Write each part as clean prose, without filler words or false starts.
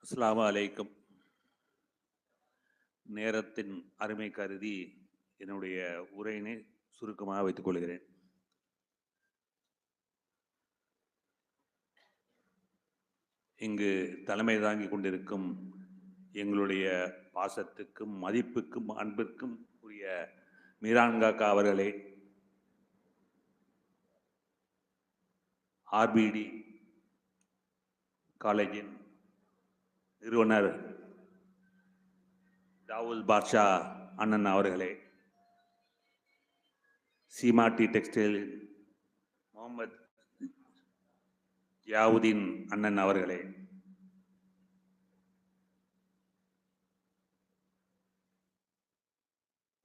அஸ்ஸலாமு அலைக்கும். நேரத்தின் அருமை கருதி என்னுடைய உரையினை சுருக்கமாக வைத்துக் கொள்கிறேன். இங்கு தலைமை தாங்கி கொண்டிருக்கும் எங்களுடைய பாசத்துக்கும் மதிப்புக்கும் அன்பிற்கும் உரிய மீரான்காக்கா அவர்களே, ஆர்பிடி காலேஜின் நிறுவனர் தாவூல் பாட்ஷா அண்ணன் அவர்களே, சீமாட்டி டெக்ஸ்டைல் முகமது யாவுதீன் அண்ணன் அவர்களே,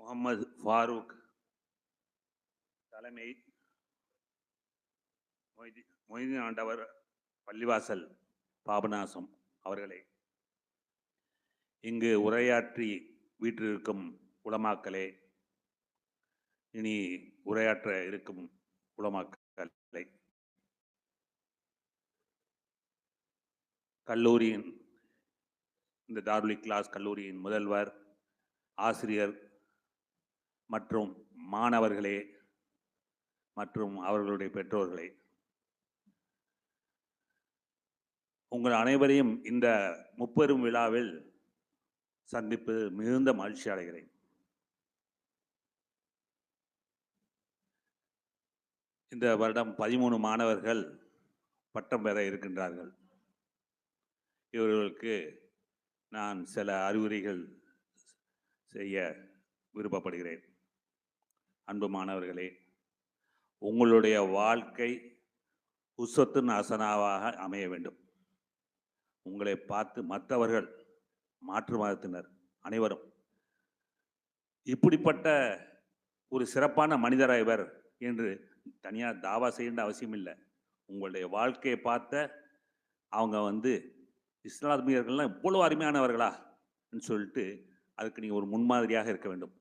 முகமது ஃபாரூக் தலைமை மொய்தீன் ஆண்டவர் பள்ளிவாசல் பாபநாசம் அவர்களே, இங்கு உரையாற்றி வீற்றிருக்கும் உலமாக்களே, இனி உரையாற்ற இருக்கும் உலமாக்களை, கல்லூரியின் இந்த தாருல் இக்லாஸ் கல்லூரியின் முதல்வர், ஆசிரியர் மற்றும் மாணவர்களே மற்றும் அவர்களுடைய பெற்றோர்களே, உங்கள் அனைவரையும் இந்த முப்பெரும் விழாவில் சந்திப்பு மிகுந்த மகிழ்ச்சி அடைகிறேன். இந்த வருடம் 13 மாணவர்கள் பட்டம் பெற இருக்கின்றார்கள். இவர்களுக்கு நான் சில அறிவுரைகள் செய்ய விருப்பப்படுகிறேன். அன்பு மாணவர்களே, உங்களுடைய வாழ்க்கை உஸ்வத்துன் ஹசனாவாக அமைய வேண்டும். உங்களை பார்த்து மற்றவர்கள் மாற்று மதத்தினர் அனைவரும் இப்படிப்பட்ட ஒரு சிறப்பான மனிதரா இவர் என்று தனியாக தாவா செய்ய அவசியம் இல்லை. உங்களுடைய வாழ்க்கையை பார்த்த அவங்க இஸ்லாமியர்கள்லாம் இவ்வளோ அருமையானவர்களா சொல்லிட்டு அதுக்கு நீங்கள் ஒரு முன்மாதிரியாக இருக்க வேண்டும்.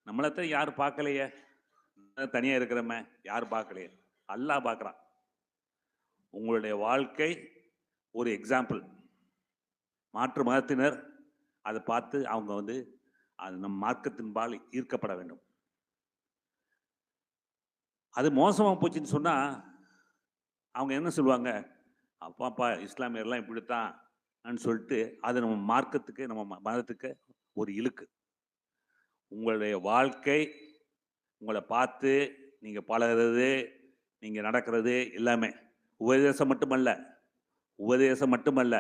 நம்மளத்தான் யார் பார்க்கலையே, தனியாக இருக்கிறோமே, யார் பார்க்கலையே, அல்லாஹ் பார்க்குறான். உங்களுடைய வாழ்க்கை ஒரு எக்ஸாம்பிள். மாற்று மதத்தினர் அதை பார்த்து அவங்க அது நம் மார்க்கத்தின்பால் ஈர்க்கப்பட வேண்டும். அது மோசமாக போச்சுன்னு சொன்னால் அவங்க என்ன சொல்லுவாங்க, அப்பாப்பா இஸ்லாமியர்லாம் இப்படித்தான் சொல்லிட்டு அது நம்ம மார்க்கத்துக்கு நம்ம மதத்துக்கு ஒரு இழுக்கு. உங்களுடைய வாழ்க்கை உங்களை பார்த்து நீங்கள் பழகிறது, நீங்கள் நடக்கிறது எல்லாமே உபதேசம் மட்டுமல்ல,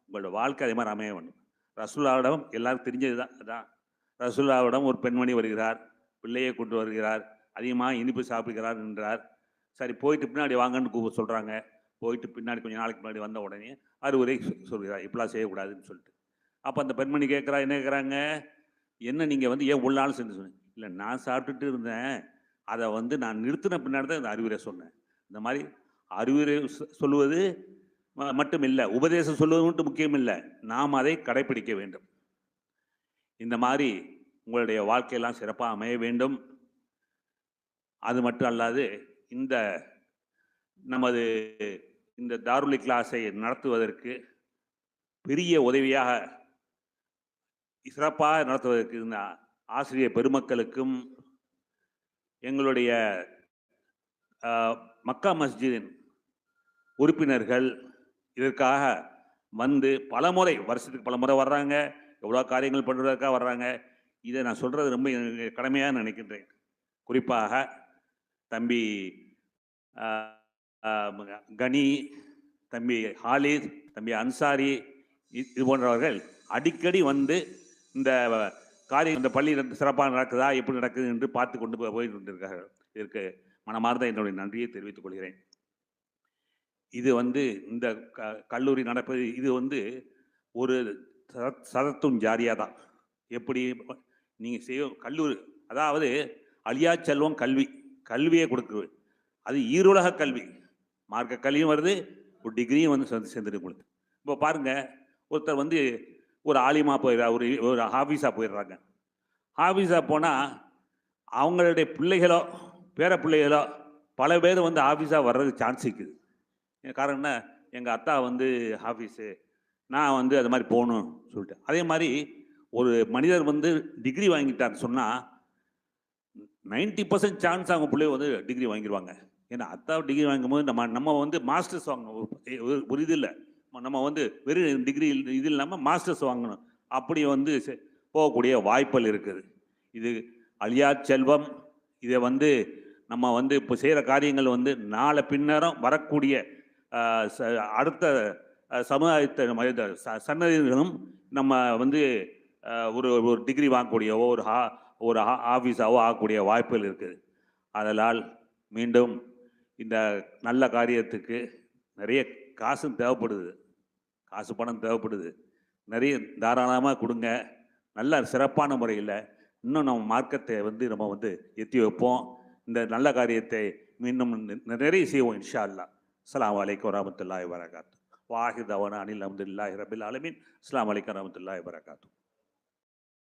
உங்களோட வாழ்க்கை அதே மாதிரி அமைய வேண்டும். ரசூலுல்லாஹ்விடம் எல்லாரும் தெரிஞ்சது தான். அதான் ரசூலுல்லாஹ்விடம் ஒரு பெண்மணி வருகிறார், பிள்ளையை கொண்டு வருகிறார், அதிகமாக இனிப்பு சாப்பிடுகிறார் என்றார். சரி, போயிட்டு பின்னாடி வாங்கன்னு சொல்கிறாங்க. போயிட்டு பின்னாடி கொஞ்சம் நாளைக்கு முன்னாடி வந்த உடனே அறிவுரை சொல்கிறார், இப்படிலாம் செய்யக்கூடாதுன்னு சொல்லிட்டு. அப்போ அந்த பெண்மணி என்ன கேட்குறாங்க, என்ன நீங்கள் ஏன் உள்ள நாள் செஞ்சு சொன்னீங்க? இல்லை, நான் சாப்பிட்டுட்டு இருந்தேன், அதை நான் நிறுத்தின பின்னாடி தான் இந்த அறிவுரை சொன்னேன். இந்த மாதிரி அறிவுரை சொல்லுவது மட்டும் இல்லை, உபதேசம் சொல்வது மட்டும் முக்கியம் இல்லை, நாம் அதை கடைபிடிக்க வேண்டும். இந்த மாதிரி உங்களுடைய வாழ்க்கையெல்லாம் சிறப்பாக அமைய வேண்டும். அது மட்டும் அல்லாது நமது இந்த தாருல் இக்லாஸை நடத்துவதற்கு பெரிய உதவியாக சிறப்பாக நடத்துவதற்கு இந்த ஆசிரியர் பெருமக்களுக்கும் எங்களுடைய மக்கா மஸ்ஜிதின் உறுப்பினர்கள் இதற்காக பலமுறை, வருஷத்துக்கு பலமுறை வர்றாங்க, எவ்வளோ காரியங்கள் பண்ணுறதுக்காக வர்றாங்க. இதை நான் சொல்கிறது ரொம்ப கடமையாக நினைக்கின்றேன். குறிப்பாக தம்பி கனி, தம்பி ஹாலித், தம்பி அன்சாரி, இது போன்றவர்கள் அடிக்கடி இந்த காரியம், இந்த பள்ளி சிறப்பாக நடக்குதா, எப்படி நடக்குது என்று பார்த்து கொண்டு போய் கொண்டிருக்கார்கள். இதற்கு மனமார்ந்த என்னுடைய நன்றியை தெரிவித்துக் கொள்கிறேன். இது இந்த கல்லூரி நடப்பது இது ஒரு சதத்துன் ஜாரியா தான். எப்படி நீங்கள் செய்யும் கல்லூரி, அதாவது அழியா செல்வம் கல்வியை கொடுக்குறது. அது ஈருலக கல்வி, மார்க்க கல்வியும் வருது, ஒரு டிகிரியும் சேர்ந்துட்டு உங்களுக்கு. இப்போ பாருங்கள், ஒருத்தர் ஒரு ஆலிமா போயிடுறார், ஒரு ஹாஃபீஸாக போயிடுறாங்க. ஹாஃபீஸாக போனால் அவங்களுடைய பிள்ளைகளோ பேர பிள்ளைகளோ பல பேர் ஆஃபீஸாக வர்றதுக்கு சான்ஸ் இருக்குது. காரணம் என்ன, எங்கள் அத்தா ஹாஃபீஸு, நான் வந்து அது மாதிரி போகணும்னு சொல்லிட்டு. அதே மாதிரி ஒரு மனிதர் வந்து டிகிரி வாங்கிட்டான்னு சொன்னால் 90% சான்ஸ் அவங்க பிள்ளைய வந்து டிகிரி வாங்கிடுவாங்க. ஏன்னா அத்தாவது டிகிரி வாங்கும்போது நம்ம வந்து மாஸ்டர்ஸ் வாங்கணும். ஒரு இது இல்லை, நம்ம வந்து வெறும் டிகிரி இது இல்லாமல் மாஸ்டர்ஸ் வாங்கணும். அப்படி வந்து போகக்கூடிய வாய்ப்புகள் இருக்குது. இது அழியா செல்வம். இதை வந்து நம்ம வந்து இப்போ செய்கிற காரியங்கள் வந்து நாளை பின்னரும் வரக்கூடிய அடுத்த சமுதாயத்தை சன்னதிகளும் நம்ம வந்து ஒரு ஒரு டிகிரி வாங்கக்கூடியவோ ஒரு ஆஃபீஸாவோ ஆகக்கூடிய வாய்ப்புகள் இருக்குது. அதனால் மீண்டும் இந்த நல்ல காரியத்துக்கு நிறைய காசும் தேவைப்படுது, காசு பணம் தேவைப்படுது. நிறைய தாராளமாக கொடுங்க. நல்ல சிறப்பான முறையில் இன்னும் நம்ம மார்க்கத்தை வந்து நம்ம வந்து எத்தி வைப்போம். இந்த நல்ல காரியத்தை இன்னும் நிறைய செய்வோம் இன்ஷா அல்லாஹ். அஸ்ஸலாமு அலைக்கும் வரஹ்மத்துல்லாஹி வபரகாத்துஹு. வாஹிர் தவானா அனில் அல்ஹம்துலில்லாஹி ரப்பில் ஆலமீன். அஸ்ஸலாமு அலைக்கும் வரஹ்மத்துல்லாஹி வபரகாத்துஹு.